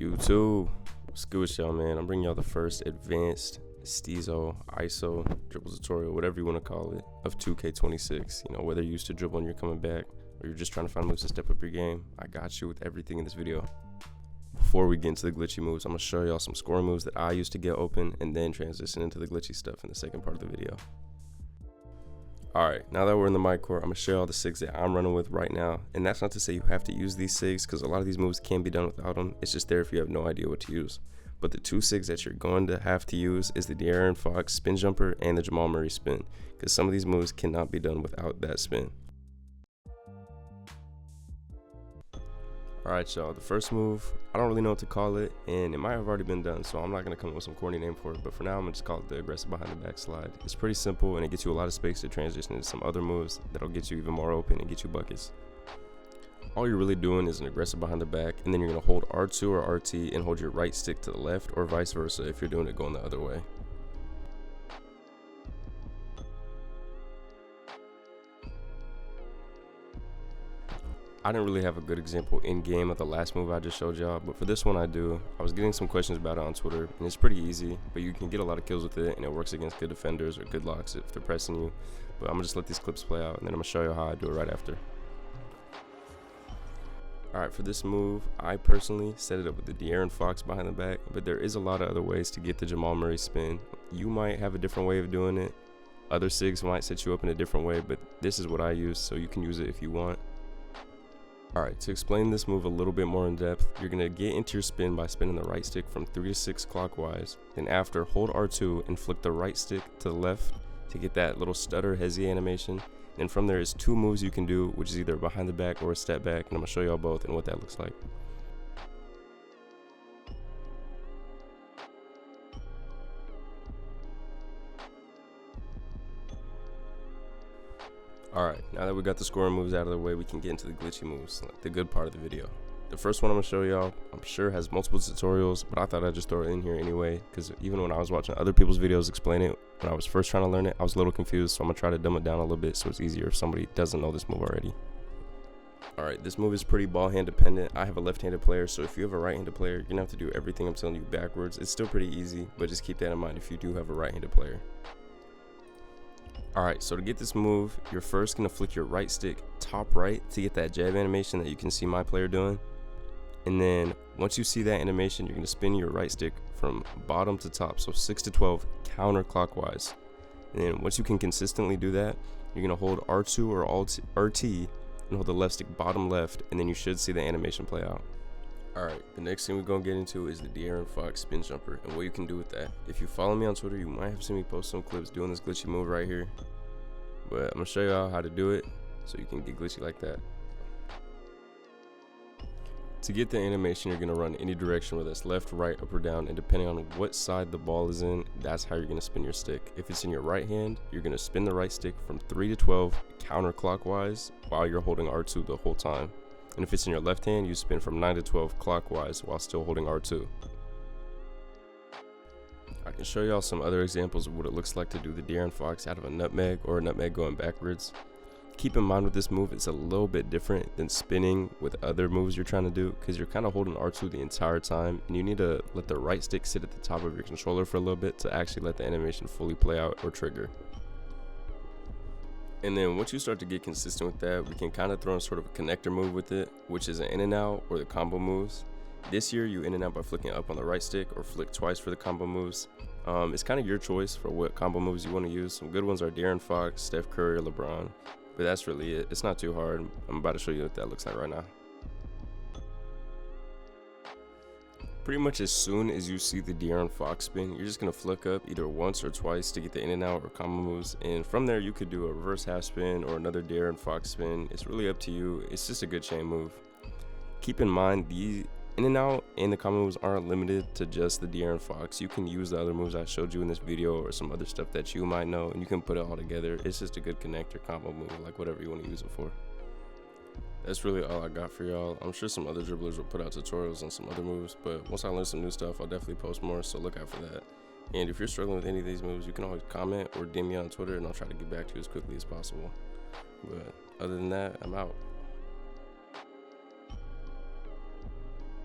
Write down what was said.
YouTube, what's good with y'all, man? I'm bringing y'all the first advanced Steezo, ISO, dribble tutorial, whatever you want to call it, of 2K26. You know, whether you're used to dribble and you're coming back, or you're just trying to find moves to step up your game, I got you with everything in this video. Before we get into the glitchy moves, I'm going to show y'all some scoring moves that I used to get open, and then transition into the glitchy stuff in the second part of the video. Alright, now that we're in the MYPARK, I'm going to show y'all the SIGs that I'm running with right now. And that's not to say you have to use these SIGs, because a lot of these moves can be done without them. It's just there if you have no idea what to use. But the two SIGs that you're going to have to use is the Dearron Fox spin jumper and the Jamal Murray spin, because some of these moves cannot be done without that spin. Alright y'all, the first move, I don't really know what to call it, and it might have already been done, so I'm not going to come up with some corny name for it, but for now I'm going to just call it the aggressive behind the back slide. It's pretty simple, and it gets you a lot of space to transition into some other moves that'll get you even more open and get you buckets. All you're really doing is an aggressive behind the back, and then you're going to hold R2 or RT and hold your right stick to the left, or vice versa if you're doing it going the other way. I didn't really have a good example in game of the last move I just showed y'all, but for this one I do. I was getting some questions about it on Twitter, and it's pretty easy, but you can get a lot of kills with it, and it works against good defenders or good locks if they're pressing you. But I'm gonna just let these clips play out, and then I'm gonna show you how I do it right after. Alright, for this move, I personally set it up with the Dearron Fox behind the back, but there is a lot of other ways to get the Jamal Murray spin. You might have a different way of doing it. Other SIGs might set you up in a different way, but this is what I use, so you can use it if you want. Alright, to explain this move a little bit more in depth, you're going to get into your spin by spinning the right stick from 3 to 6 clockwise. Then after, hold R2 and flick the right stick to the left to get that little stutter hezzy animation. And from there is two moves you can do, which is either behind the back or a step back, and I'm going to show y'all both and what that looks like. Alright, now that we got the scoring moves out of the way, we can get into the glitchy moves, like the good part of the video. The first one I'm going to show y'all, I'm sure has multiple tutorials, but I thought I'd just throw it in here anyway, because even when I was watching other people's videos explain it, when I was first trying to learn it, I was a little confused, so I'm going to try to dumb it down a little bit so it's easier if somebody doesn't know this move already. Alright, this move is pretty ball hand dependent. I have a left-handed player, so if you have a right-handed player, you're going to have to do everything I'm telling you backwards. It's still pretty easy, but just keep that in mind if you do have a right-handed player. Alright, so to get this move, you're first going to flick your right stick top right to get that jab animation that you can see my player doing. And then once you see that animation, you're going to spin your right stick from bottom to top, so 6 to 12 counterclockwise. And then once you can consistently do that, you're going to hold R2 or RT and hold the left stick bottom left, and then you should see the animation play out. Alright, the next thing we're going to get into is the Dearron Fox spin jumper and what you can do with that. If you follow me on Twitter, you might have seen me post some clips doing this glitchy move right here. But I'm going to show y'all how to do it so you can get glitchy like that. To get the animation, you're going to run any direction, whether it's left, right, up, or down, and depending on what side the ball is in, that's how you're going to spin your stick. If it's in your right hand, you're going to spin the right stick from 3 to 12 counterclockwise while you're holding R2 the whole time. And if it's in your left hand, you spin from 9 to 12 clockwise while still holding R2. I can show y'all some other examples of what it looks like to do the Dearron Fox out of a nutmeg or a nutmeg going backwards. Keep in mind with this move, it's a little bit different than spinning with other moves you're trying to do, because you're kind of holding R2 the entire time, and you need to let the right stick sit at the top of your controller for a little bit to actually let the animation fully play out or trigger. And then once you start to get consistent with that, we can kind of throw in sort of a connector move with it, which is an in and out or the combo moves. This year you in and out by flicking up on the right stick or flick twice for the combo moves. It's kind of your choice for what combo moves you want to use. Some good ones are Dearron Fox, Steph Curry, or LeBron, but that's really it. It's not too hard. I'm about to show you what that looks like right now. Pretty much as soon as you see the Dearron Fox spin, you're just going to flick up either once or twice to get the in and out or combo moves. And from there, you could do a reverse half spin or another Dearron Fox spin. It's really up to you. It's just a good chain move. Keep in mind, the in and out and the combo moves aren't limited to just the Dearron Fox. You can use the other moves I showed you in this video or some other stuff that you might know, and you can put it all together. It's just a good connector combo move, like whatever you want to use it for. That's really all I got for y'all. I'm sure some other dribblers will put out tutorials on some other moves, but once I learn some new stuff, I'll definitely post more, so look out for that. And if you're struggling with any of these moves, you can always comment or DM me on Twitter, and I'll try to get back to you as quickly as possible. But other than that, I'm out.